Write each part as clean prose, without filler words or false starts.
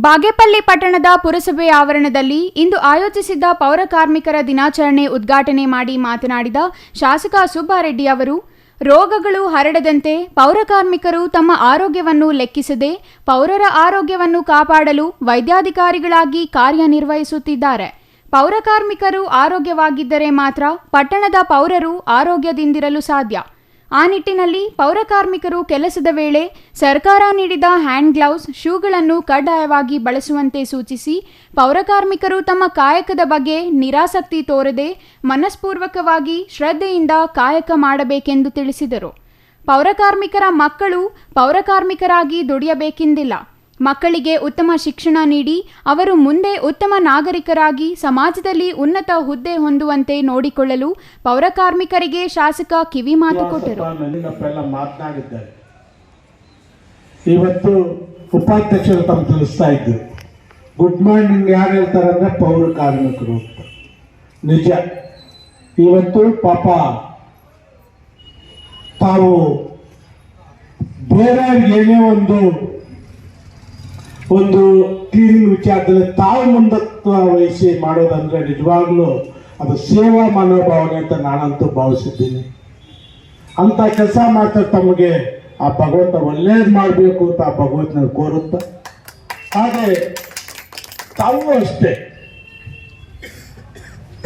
ಬಾಗೇಪಲ್ಲಿ ಪಟ್ಟಣದ ಪುರಸಭೆ ಆವರಣದಲ್ಲಿ ಇಂದು ಆಯೋಜಿಸಿದ್ದ ಪೌರ ಕಾರ್ಮಿಕರ ದಿನಾಚರಣೆ ಉದ್ಘಾಟನೆ ಮಾಡಿ ಮಾತನಾಡಿದ ಶಾಸಕ ಸುಬ್ಬಾರೆಡ್ಡಿ ಅವರು, ರೋಗಗಳು ಹರಡದಂತೆ ಪೌರ ಕಾರ್ಮಿಕರು ತಮ್ಮ ಆರೋಗ್ಯವನ್ನು ಲೆಕ್ಕಿಸದೆ ಪೌರರ ಆರೋಗ್ಯವನ್ನು ಕಾಪಾಡಲು ವೈದ್ಯಾಧಿಕಾರಿಗಳಾಗಿ ಕಾರ್ಯನಿರ್ವಹಿಸುತ್ತಿದ್ದಾರೆ. ಪೌರ ಕಾರ್ಮಿಕರು ಆರೋಗ್ಯವಾಗಿದ್ದರೆ ಮಾತ್ರ ಪಟ್ಟಣದ ಪೌರರು ಆರೋಗ್ಯದಿಂದಿರಲು ಸಾಧ್ಯ. ಆ ನಿಟ್ಟಿನಲ್ಲಿ ಪೌರ ಕಾರ್ಮಿಕರು ಕೆಲಸದ ವೇಳೆ ಸರ್ಕಾರ ನೀಡಿದ ಹ್ಯಾಂಡ್ ಗ್ಲೌಸ್, ಶೂಗಳನ್ನು ಕಡ್ಡಾಯವಾಗಿ ಬಳಸುವಂತೆ ಸೂಚಿಸಿ ಪೌರ ಕಾರ್ಮಿಕರು ತಮ್ಮ ಕಾಯಕದ ಬಗ್ಗೆ ನಿರಾಸಕ್ತಿ ತೋರದೆ ಮನಸ್ಪೂರ್ವಕವಾಗಿ ಶ್ರದ್ಧೆಯಿಂದ ಕಾಯಕ ಮಾಡಬೇಕೆಂದು ತಿಳಿಸಿದರು. ಪೌರ ಕಾರ್ಮಿಕರ ಮಕ್ಕಳು ಪೌರ ಕಾರ್ಮಿಕರಾಗಿ ದುಡಿಯಬೇಕೆಂದಿಲ್ಲ. ಮಕ್ಕಳಿಗೆ ಉತ್ತಮ ಶಿಕ್ಷಣ ನೀಡಿ ಅವರು ಮುಂದೆ ಉತ್ತಮ ನಾಗರಿಕರಾಗಿ ಸಮಾಜದಲ್ಲಿ ಉನ್ನತ ಹುದ್ದೆ ಹೊಂದುವಂತೆ ನೋಡಿಕೊಳ್ಳಲು ಪೌರ ಕಾರ್ಮಿಕರಿಗೆ ಶಾಸಕ ಕಿವಿ ಮಾತು ಕೊಟ್ಟರು. ಇವತ್ತು ಉಪಾಧ್ಯಕ್ಷರು ತಮ್ಮ ತಿಳಿಸ್ತಾ ಇದ್ರು, ಗುಡ್ ಮಾರ್ನಿಂಗ್ ಯಾರು ಹೇಳ್ತಾರಂದ್ರೆ ಪೌರ ಕಾರ್ಮಿಕರು. ನಿಜ, ಇವತ್ತು ಪಾಪ ತಾವು ಬೇರೆಯವ್ರಿಗೆ ಏನೇ ಒಂದು ಕ್ಲೀನಿಂಗ್ ವಿಚಾರದಲ್ಲಿ ತಾವು ಮುಂದತ್ವ ವಹಿಸಿ ಮಾಡೋದಂದ್ರೆ ನಿಜವಾಗ್ಲೂ ಅದು ಸೇವಾ ಮನೋಭಾವನೆ ಅಂತ ನಾನಂತೂ ಭಾವಿಸಿದ್ದೀನಿ. ಅಂತ ಕೆಲಸ ಮಾಡ್ತಾ ತಮಗೆ ಆ ಭಗವಂತ ಒಳ್ಳೇದು ಮಾಡಬೇಕು ಅಂತ ಆ ಭಗವಂತನ ಕೋರುತ್ತ, ಹಾಗೆ ತಾವು ಅಷ್ಟೇ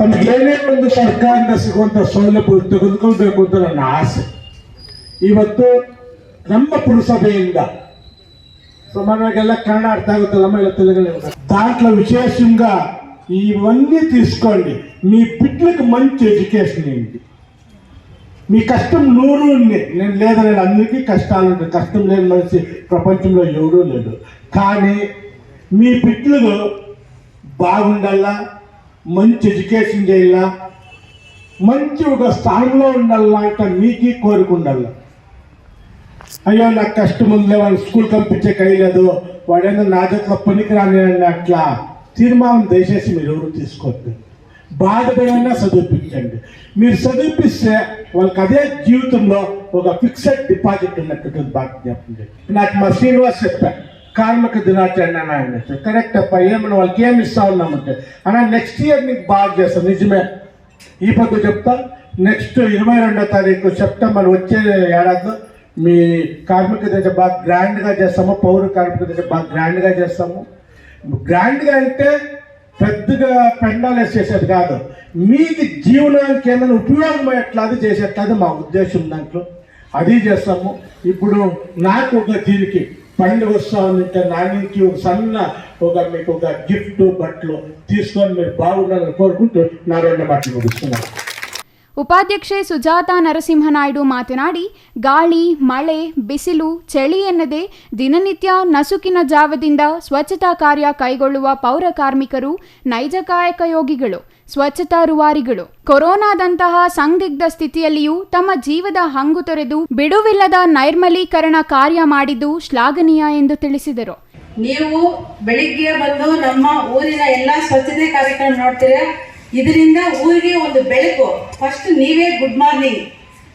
ತಮಗೇನೇ ಒಂದು ಸರ್ಕಾರದಿಂದ ಸಿಗುವಂಥ ಸೌಲಭ್ಯ ತೆಗೆದುಕೊಳ್ಬೇಕು ಅಂತ ನನ್ನ ಆಸೆ. ಇವತ್ತು ನಮ್ಮ ಪುರಸಭೆಯಿಂದ సామాన్యంగా కన్నడ అర్థం అవుతుందమ్మా, ఇలా తెలుగు దాంట్లో విశేషంగా ఇవన్నీ తీసుకోండి. మీ బిడ్డలకు మంచి ఎడ్యుకేషన్ ఏంటి, మీ కష్టం 100 ఉంది. నేను లేదని అందరికీ కష్టాలు ఉంటాయి, కష్టం లేని మనిషి ప్రపంచంలో ఎవడూ లేడు. కానీ మీ బిడ్డలు బాగుండాలా, మంచి ఎడ్యుకేషన్ చేయాలా, మంచి ఒక స్థానంలో ఉండాలా అంటే మీకీ కోరుకుండాలా. అయ్యో నాకు కష్టం ఉందిలే, వాళ్ళు స్కూల్ పంపించే కయ్యలేదు, వాడేదో నా చేతిలో పనికిరాని అట్లా తీర్మానం దయచేసి మీరు ఎవరు తీసుకోవద్దు. బాధపడైనా చదివించండి. మీరు చదివిస్తే వాళ్ళకి అదే జీవితంలో ఒక ఫిక్స్డ్ డిపాజిట్ ఉన్నట్టు బాగా చెప్పండి. నాకు మా శ్రీనివాస్ చెప్పాను, కార్మిక దినాచరణ ఆయన కరెక్ట్ అప్ప, ఏమన్నా వాళ్ళకి ఏమి ఇస్తా ఉన్నామంటే అన్నా నెక్స్ట్ ఇయర్ నీకు బాగా చేస్తాను. నిజమే, ఈ పొద్దు చెప్తా. నెక్స్ట్ 22వ తారీఖు సెప్టెంబర్ వచ్చే ఏడాదిలో మీ కార్మిక దిన బాగా గ్రాండ్గా చేస్తాము, పౌర కార్మిక దిన బాగా గ్రాండ్గా చేస్తాము. గ్రాండ్గా అంటే పెద్దగా పెండాలు చేసేది కాదు, మీకు జీవనానికి ఏదైనా ఉపయోగమయ్యేట్లాది చేసేట్లాది మా ఉద్దేశం. దాంట్లో అది చేస్తాము. ఇప్పుడు నాకు ఒక దీనికి పండుగ వస్తా ఉంటే నానికి ఒక సన్న మీకు ఒక గిఫ్ట్ బట్టలు తీసుకొని మీరు బాగుండాలని కోరుకుంటూ నా 2 మాటలు ముగిస్తున్నాను. ಉಪಾಧ್ಯಕ್ಷೆ ಸುಜಾತಾ ನರಸಿಂಹನಾಯ್ಡು ಮಾತನಾಡಿ, ಗಾಳಿ, ಮಳೆ, ಬಿಸಿಲು, ಚಳಿ ಎನ್ನದೆ ದಿನನಿತ್ಯ ನಸುಕಿನ ಜಾವದಿಂದ ಸ್ವಚ್ಛತಾ ಕಾರ್ಯ ಕೈಗೊಳ್ಳುವ ಪೌರ ಕಾರ್ಮಿಕರು ನೈಜ ಕಾಯಕ ಯೋಗಿಗಳು, ಸ್ವಚ್ಛತಾ ರೂವಾರಿಗಳು. ಕೊರೋನಾದಂತಹ ಸಂದಿಗ್ಧ ಸ್ಥಿತಿಯಲ್ಲಿಯೂ ತಮ್ಮ ಜೀವದ ಹಂಗು ತೊರೆದು ಬಿಡುವಿಲ್ಲದ ನೈರ್ಮಲೀಕರಣ ಕಾರ್ಯ ಮಾಡಿದ್ದು ಶ್ಲಾಘನೀಯ ಎಂದು ತಿಳಿಸಿದರು. ನೀವು ಬೆಳಿಗ್ಗೆ ಬಂದು ನಮ್ಮ ಊರಿನ ಎಲ್ಲ ಸ್ವಚ್ಛತೆ ಕಾರ್ಯಕ್ರಮ ನೋಡ್ತೀರಾ. ಇದರಿಂದ ಊರಿಗೆ ಒಂದು ಬೆಳಕು. ಫಸ್ಟ್ ನೀವೇ good morning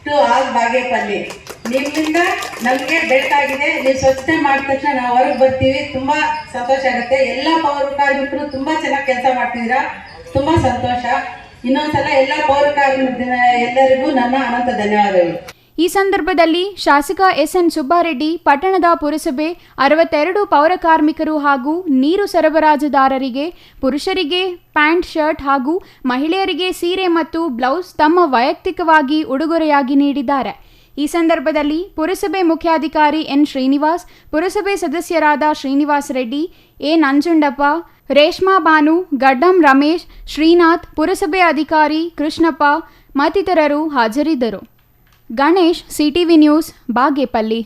to all Bagepalli. ನಿಮ್ಮಿಂದ ನಮಗೆ ಬೆಳಕಾಗಿದೆ. ನೀವು ಸ್ವಚ್ಛತೆ ಮಾಡಿದ ತಕ್ಷಣ ನಾವು ಹೊರಗೆ ಬರ್ತೀವಿ, ತುಂಬಾ ಸಂತೋಷ ಆಗುತ್ತೆ. ಎಲ್ಲ ಪೌರ ಕಾರ್ಮಿಕರು ತುಂಬಾ ಚೆನ್ನಾಗಿ ಕೆಲಸ ಮಾಡ್ತಿದ್ದೀರಾ, ತುಂಬಾ ಸಂತೋಷ. ಇನ್ನೊಂದ್ಸಲ ಎಲ್ಲ ಪೌರ ಕಾರ್ಮಿಕರ ಎಲ್ಲರಿಗೂ ನನ್ನ ಅನಂತ ಧನ್ಯವಾದಗಳು. ಈ ಸಂದರ್ಭದಲ್ಲಿ ಶಾಸಕ ಎಸ್ಎನ್ ಸುಬ್ಬಾರೆಡ್ಡಿ, ಪಟ್ಟಣದ ಪುರಸಭೆ 62 ಪೌರ ಕಾರ್ಮಿಕರು ಹಾಗೂ ನೀರು ಸರಬರಾಜುದಾರರಿಗೆ ಪುರುಷರಿಗೆ ಪ್ಯಾಂಟ್, ಶರ್ಟ್ ಹಾಗೂ ಮಹಿಳೆಯರಿಗೆ ಸೀರೆ ಮತ್ತು ಬ್ಲೌಸ್ ತಮ್ಮ ವೈಯಕ್ತಿಕವಾಗಿ ಉಡುಗೊರೆಯಾಗಿ ನೀಡಿದ್ದಾರೆ. ಈ ಸಂದರ್ಭದಲ್ಲಿ ಪುರಸಭೆ ಮುಖ್ಯಾಧಿಕಾರಿ ಎನ್ ಶ್ರೀನಿವಾಸ್, ಪುರಸಭೆ ಸದಸ್ಯರಾದ ಶ್ರೀನಿವಾಸ್ ರೆಡ್ಡಿ, ಎ ನಂಜುಂಡಪ್ಪ, ರೇಷ್ಮಾ ಬಾನು, ಗಡ್ಡಂ ರಮೇಶ್, ಶ್ರೀನಾಥ್, ಪುರಸಭೆ ಅಧಿಕಾರಿ ಕೃಷ್ಣಪ್ಪ ಮತ್ತಿತರರು ಹಾಜರಿದ್ದರು. Ganesh, CTV news, Bagepalli.